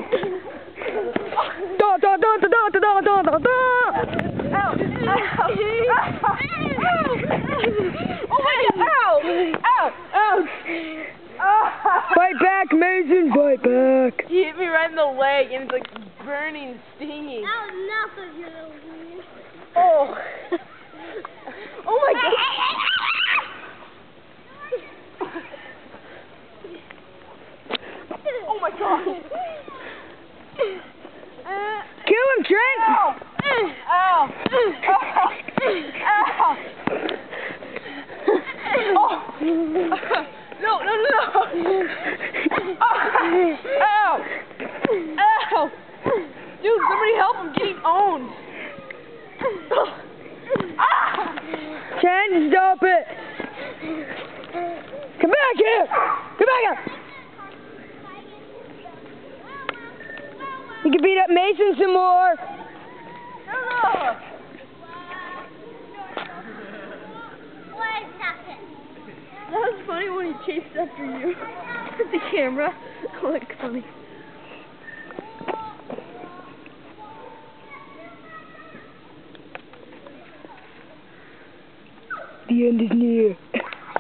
God! Da da da da da da da da da! Ow! Oh my God! Ow! Ow! Ow! Fight back, Mason! Fight back! He hit me right in the leg, and it's like burning, stinging. That was enough of your little weird. Oh! Oh my God! Oh my God! Kill him, Trent! Ow! Ow! Ow! Oh! No, no, no, no! Ow! Ow! Dude, somebody help! I'm getting owned! Trent, stop it! Come back here! Come back here! You can beat up Mason some more! That was funny when he chased after you with the camera. Like funny. The end is near.